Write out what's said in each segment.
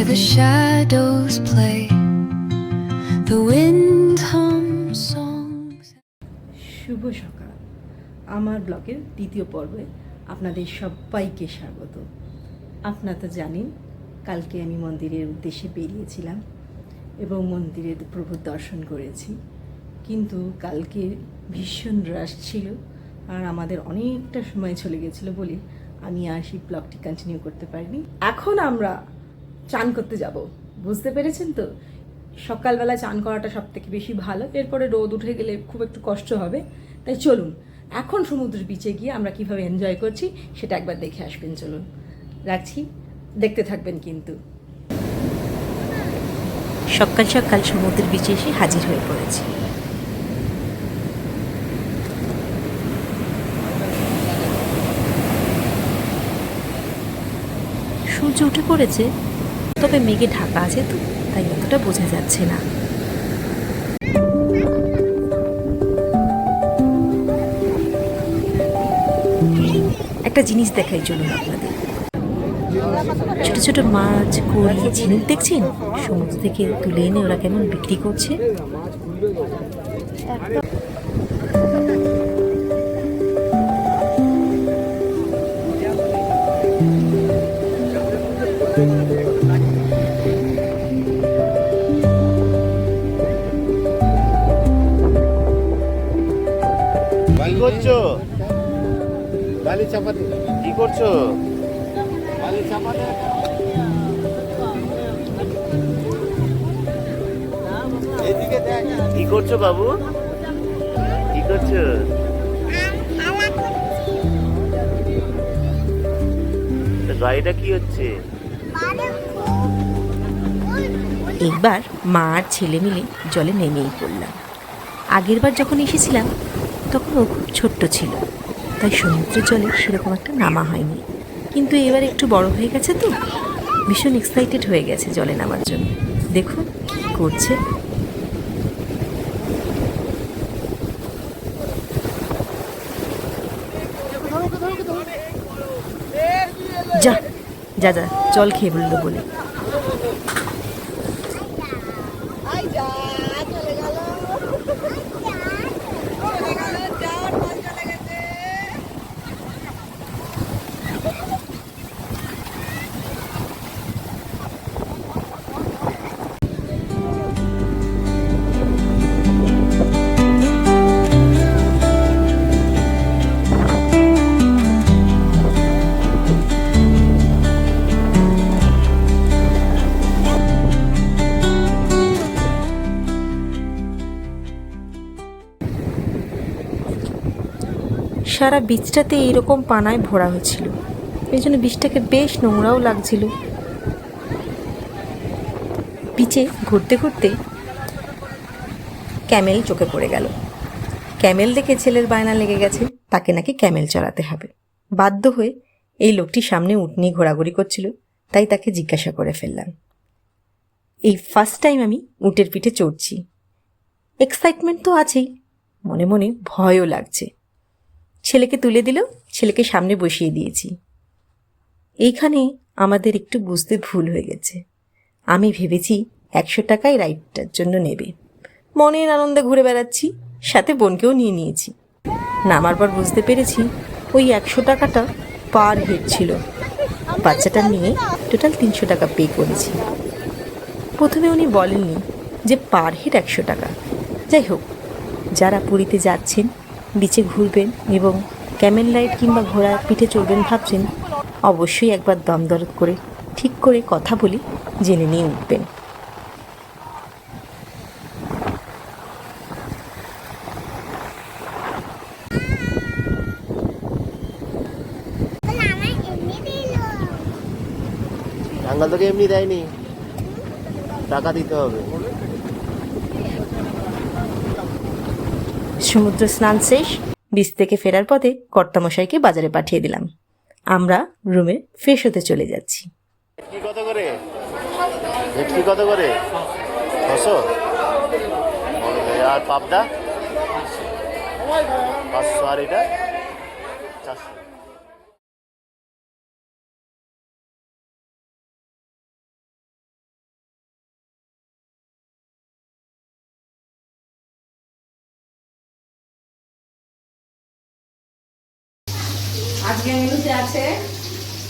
the shadows play, the wind hums songs. শুভ সকাল। আমার ব্লগের দ্বিতীয় পর্বে আপনাদের সবাইকে স্বাগত। আপনারা তো জানেন কালকে আমি মন্দিরের উদ্দেশ্যে বেরিয়েছিলাম এবং মন্দিরের প্রভুর দর্শন করেছি, কিন্তু কালকে ভীষণ রাশ ছিল আর আমাদের অনেকটা সময় চলে গেছিলো বলে আমি আর সেই ব্লগটি কন্টিনিউ করতে পারিনি। এখন আমরা চান করতে যাব, বুঝতে পেরেছেন তো? সকালবেলা চান করাটা সব থেকে বেশি ভালো, এরপরে রোদ উঠে গেলে খুব একটু কষ্ট হবে। তাই চলুন এখন সমুদ্রের বিচে গিয়ে আমরা কিভাবে এনজয় করছি সেটা একবার দেখে আসবেন। চলুন, রাখছি, দেখতে থাকবেন কিন্তু। সকাল সকাল সমুদ্রের বিচে এসে হাজির হয়ে পড়েছি। সূর্য উঠে পড়েছে, তবে মেঘে ঢাকা আছে তো তাই অতটা বোঝা যাচ্ছে না। একটা জিনিস দেখাই চলুন আপনাদের। ছোট ছোট মাছ, কড়ি, ঝিনুক দেখছেন? সমুদ্র থেকে তুলে এনে ওরা কেমন বিক্রি করছে। কি করছো? বালি চাপাতি কি করছো? বালি চাপাতি এদিকে দেখ। কি করছো বাবু? কি করছো? গাড়িটা কি হচ্ছে? এইবার মা আর ছেলে মিলে জলে নেমেই পড়লাম। আগেরবার যখন এসেছিলাম তখন ও খুব ছোট্ট ছিল, তাই সমুদ্রের জলে সেরকম একটা নামা হয়নি, কিন্তু এবার একটু বড় হয়ে গেছে তো ভীষণ এক্সাইটেড হয়ে গেছে জলে নামার জন্য। দেখুন কি করছে। যা যা যা জল খেয়ে বললো বলে। সারা বীজটাতে এইরকম পানায় ভরা হয়েছিল, এই জন্য বীজটাকে বেশ নোংরাও লাগছিল। বিচে ঘুরতে ঘুরতে ক্যামেল চোখে পড়ে গেল। ক্যামেল দেখে ছেলের বায়না লেগে গেছে, তাকে নাকি ক্যামেল চড়াতে হবে। বাধ্য হয়ে এই লোকটি সামনে উট নিয়ে ঘোরাঘুরি করছিল, তাই তাকে জিজ্ঞাসা করে ফেললাম। এই ফার্স্ট টাইম আমি উটের পিঠে চড়ছি। এক্সাইটমেন্ট তো আছেই, মনে মনে ভয়ও লাগছে। ছেলেকে তুলে দিল, ছেলেকে সামনে বসিয়ে দিয়েছি। এইখানে আমাদের একটু বুঝতে ভুল হয়ে গেছে। আমি ভেবেছি 100 টাকায় রাইডটার জন্য নেবে। মনের আনন্দে ঘুরে বেড়াচ্ছি, সাথে বোনকেও নিয়ে নিয়েছি। নামার পর বুঝতে পেরেছি ওই 100 টাকাটা পার হেড ছিল। বাচ্চাটা নিয়ে টোটাল 300 টাকা পে করেছি। প্রথমে উনি বলেননি যে পার হেড 100 টাকা। যাই হোক, যারা পুরীতে যাচ্ছেন, বিচে ঘুরবেন এবং ক্যামেল রাইড কিংবা ঘোড়ার পিঠে চড়বেন ভাবছেন, অবশ্যই একবার দম দরদ করে ঠিক করে কথা বলি জেনে নিয়ে উঠবেন। টাঙ্গাল তোকে এমনি দেয়নি, টাকা দিতে হবে। সমুদ্র স্নান শেষ, বিচ থেকে ফেরার পথে কর্তামশাইকে বাজারে পাঠিয়ে দিলাম। আমরা রুমে ফ্রেশ হতে চলে যাচ্ছি। কি কত করে? ভেটকি কত করে? 600। আর পাবদা 500, আর এটা 400। আজকে মেনুতে আছে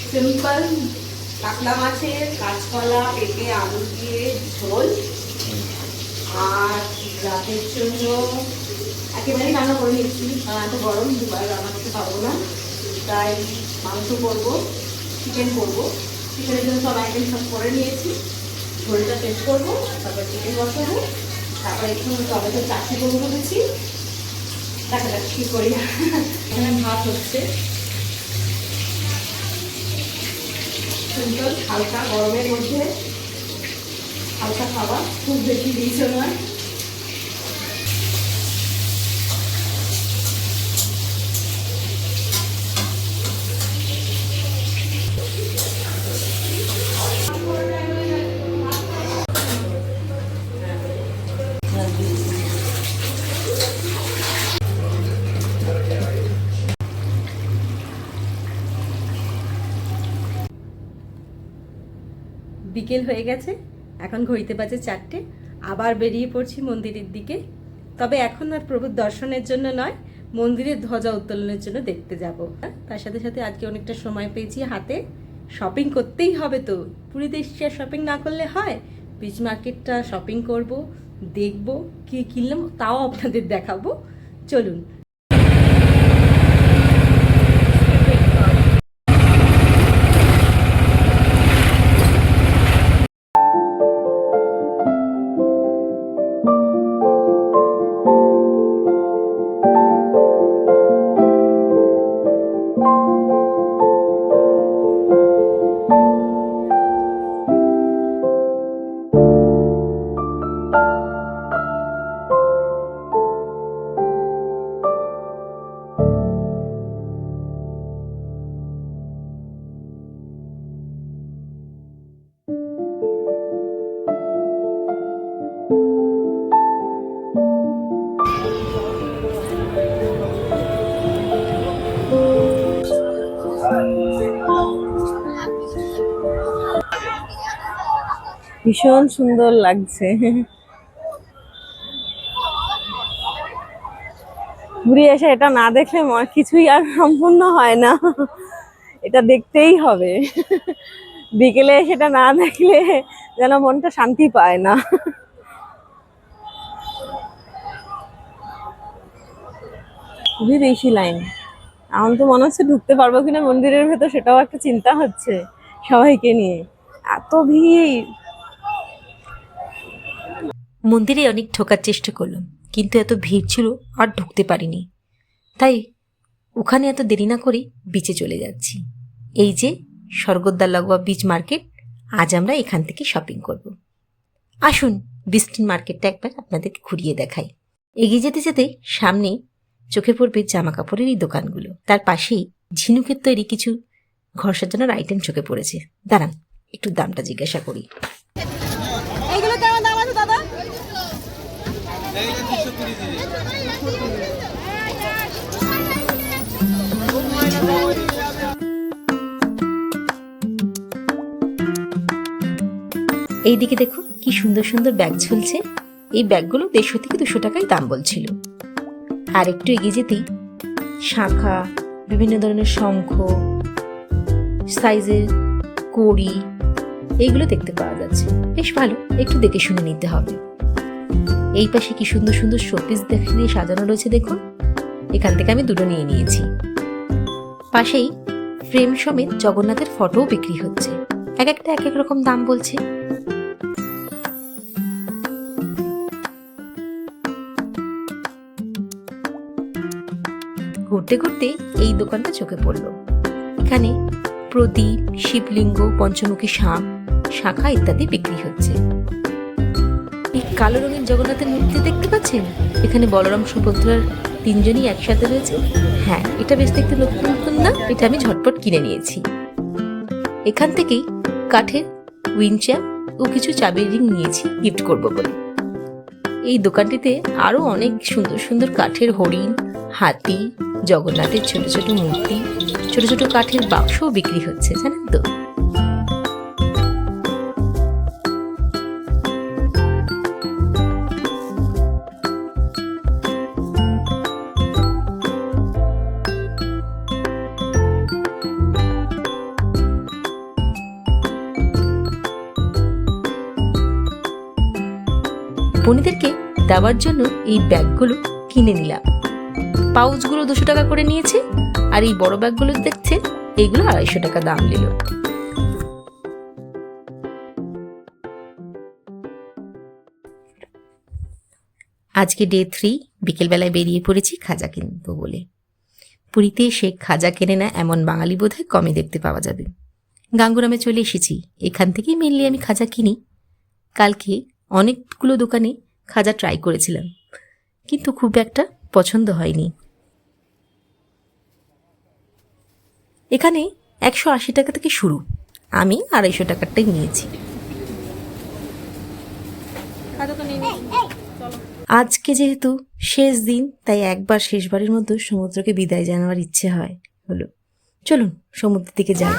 সিম্পল কাতলা মাছের কাঁচকলা পেঁপে আলু দিয়ে ঝোল, আর রাতের জন্য একেবারেই রান্না করে নিচ্ছি, কারণ এত গরম দুবার রান্না করতে পারবো না, তাই মাংস করবো, চিকেন করবো। চিকেনের জন্য সব আইটেম সব করে নিয়েছি, ঝোলটা শেষ করবো, তারপর চিকেন বসাবো, তারপর একটু টমেটো চাটনি করবো বলেছি। দেখা যাক কী করি। এখানে ভাত হচ্ছে সিম্পল হালকা গরমের মধ্যে হালকা খাবার, খুব বেশি রিচও নয়। বিকেল হয়ে গেছে, এখন ঘড়িতে বাজে 4টে। আবার বেরিয়ে পড়ছি মন্দিরের দিকে, তবে এখন আর প্রভুর দর্শনের জন্য নয়, মন্দিরের ধ্বজা উত্তোলনের জন্য দেখতে যাব। তার সাথে সাথে আজকে অনেকটা সময় পেয়েছি হাতে, শপিং করতেই হবে তো, পুরীতে এসে শপিং না করলে হয়। বিচ মার্কেটটা শপিং করব, দেখব কি কিনলাম, তাও আপনাদের দেখাবো। চলুন। ভীষণ সুন্দর লাগছে। ঘুরে এসে এটা না দেখলে কিছুই আর সম্পূর্ণ হয় না, এটা দেখতেই হবে। বিকেলে সেটা না দেখলে যেন মনটা শান্তি পায় না। খুবই বেশি লাইন, এখন তো মনে হচ্ছে ঢুকতে পারবো কিনা মন্দিরের ভেতর, সেটাও একটা চিন্তা হচ্ছে সবাইকে নিয়ে, এত ভিড়। মন্দিরে অনেক ঢোকার চেষ্টা করলাম, কিন্তু এত ভিড় ছিল আর ঢুকতে পারিনি, তাই ওখানে এত দেরি না করে বিচে চলে যাচ্ছি। এই যে স্বর্গদ্বার লাগোয়া বিচ মার্কেট, আজ আমরা এখান থেকে শপিং করব। আসুন বিস্টিন মার্কেটটা একবার আপনাদেরকে ঘুরিয়ে দেখাই। এগিয়ে যেতে যেতে সামনে চোখে পড়বে জামা কাপড়ের এই দোকানগুলো, তার পাশেই ঝিনুকের তৈরি কিছু ঘর সাজানোর আইটেম চোখে পড়েছে। দাঁড়ান একটু দামটা জিজ্ঞাসা করি। এইগুলো কেমন দাম আছে দাদা? এইদিকে দেখুন কি সুন্দর সুন্দর ব্যাগ ঝুলছে, এই ব্যাগগুলো 150 থেকে 200 টাকায় দাম বলছিল। আর একটু এগিয়ে যেতেই শাঁখা, বিভিন্ন ধরনের শঙ্খ, সাইজের কড়ি, এইগুলো দেখতে পাওয়া যাচ্ছে। বেশ ভালো, একটু দেখে শুনে নিতে হবে। এই পাশে কি সুন্দর সুন্দর শোপিস দিয়ে সাজানো রয়েছে দেখুন, এখান থেকে আমি দুটো নিয়ে নিয়েছি। পাশেই ফ্রেম সমেত জগন্নাথের ফটোও বিক্রি হচ্ছে, এক একটা এক এক রকম দাম বলছে। ঘুরতে ঘুরতে এই দোকানটা চোখে পড়লো। এখানে প্রদীপ, শিবলিঙ্গ, পঞ্চমুখী সাপ, শাঁখা ইত্যাদি বিক্রি হচ্ছে। এই কালো রঙের জগন্নাথের মূর্তি দেখতে পাচ্ছেন, এখানে বলরাম সুভদ্রার 3 জনই একসাথে রয়েছে। হ্যাঁ, এটা বেশ দেখতে নতুন নতুন না, এটা আমি ঝটপট কিনে নিয়েছি। এখান থেকেই কাঠের উইনচার ও কিছু চাবির রিং নিয়েছি গিফট করব বলে। এই দোকানটিতে আরো অনেক সুন্দর সুন্দর কাঠের হরিণ, হাতি, জগন্নাথের ছোট ছোট মূর্তি, ছোট ছোট কাঠের বাক্সও বিক্রি হচ্ছে, জানেন তো। পনিদেরকে দেওয়ার জন্য এই ব্যাগগুলো কিনে নিলাম। পাউচগুলো 200 টাকা করে নিয়েছে, আর এই বড় ব্যাগগুলো দেখছে এইগুলো 250 টাকা দাম নিল। আজকে ডে 3, বিকেলবেলায় বেরিয়ে পড়েছি খাজা কিনবো বলে। পুরীতে এসে খাজা কেনে না এমন বাঙালি বোধহয় কমই দেখতে পাওয়া যাবে। গাঙ্গুরামে চলে এসেছি, এখান থেকেই মেনলি আমি খাজা কিনি। কালকে অনেকগুলো দোকানে খাজা ট্রাই করেছিলাম, কিন্তু খুব একটা পছন্দ হয়নি। এখানে 180 টাকা থেকে শুরু, আমি 250 টাকারটাই নিয়েছি। আজকে যেহেতু শেষ দিন, তাই একবার শেষবারের মতো সমুদ্রকে বিদায় জানাবার ইচ্ছে হলো। চলুন সমুদ্রের দিকে যাই।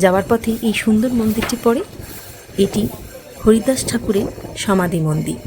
যাওয়ার পথে এই সুন্দর মন্দিরটি পড়ে। এটি হরিদাস ঠাকুরের সমাধি মন্দির।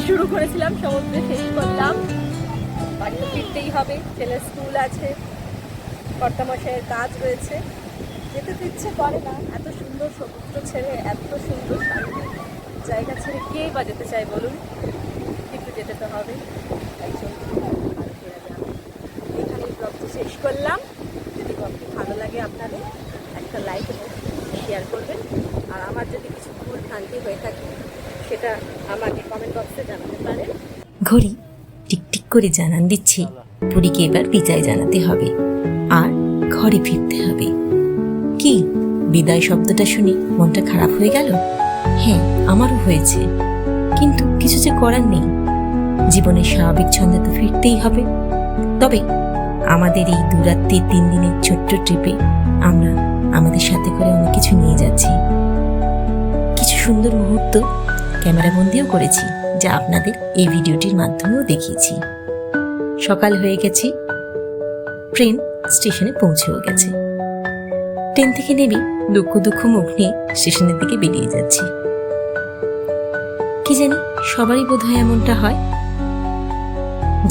শুরু করেছিলাম, সমুদ্রে শেষ করলাম। বাড়িতে ফিরতেই হবে, ছেলের স্কুল আছে, কর্তামশাইয়ের কাজ রয়েছে, যেতে তো ইচ্ছে করে না। এত সুন্দর সমুদ্র ছেড়ে, এত সুন্দর শান্তির জায়গা ছেড়ে কে বা যেতে চায় বলুন, কিন্তু যেতে তো হবে। তাই চলুন ফেরা যাক। এখানেই ব্লগটি শেষ করলাম। যদি ব্লগটি ভালো লাগে আপনাদের, একটা লাইক এবং শেয়ার করবেন। আর আমার যদি কিছু ভুল ভ্রান্তি হয়ে থাকে সেটা আমাকে কমেন্ট বক্সে জানাতে পারেন। ঘড়ি টিকটিক করে জানান দিচ্ছে পুরীকে এবার বিদায় জানাতে হবে আর ঘরে ফিরতে হবে। কি বিদায় শব্দটা শুনে মনটা খারাপ হয়ে গেল? হ্যাঁ, আমারও হয়েছে, কিন্তু কিছু যে করার নেই। জীবনের স্বাভাবিক ছন্দে তো ফিরতেই হবে। তবে আমাদের এই 2 রাত্রির 3 দিনের ছোট্ট ট্রিপে আমরা আমাদের সাথে করে অনেক কিছু নিয়ে যাচ্ছি। কিছু সুন্দর মুহূর্ত ক্যামেরাবন্দিও করেছি, যা আপনাদের এই ভিডিওটির মাধ্যমেও দেখিয়েছি। সকাল হয়ে গেছি, ট্রেন স্টেশনে পৌঁছেও গেছে। ট্রেন থেকে নেমে দুঃখ মুখ নিয়ে স্টেশনের দিকে বেরিয়ে যাচ্ছি। কি জানি সবারই বোধহয় এমনটা হয়।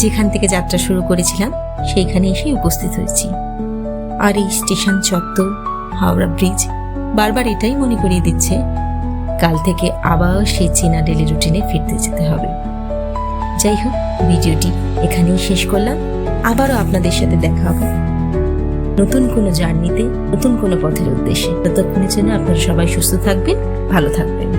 যেখান থেকে যাত্রা শুরু করেছিলাম সেইখানে এসে উপস্থিত হয়েছি। আর এই স্টেশন চত্বর, হাওড়া ব্রিজ বারবার এটাই মনে করিয়ে দিচ্ছে কাল থেকে আবার সেই চেনা ডেলি রুটিনে ফিরতে যেতে হবে। যাই হোক, ভিডিওটি এখানেই শেষ করলাম। আবারও আপনাদের সাথে দেখা হবে নতুন কোনো জার্নিতে, নতুন কোনো পথের উদ্দেশ্যে। ততক্ষণের জন্য আপনারা সবাই সুস্থ থাকবেন, ভালো থাকবেন।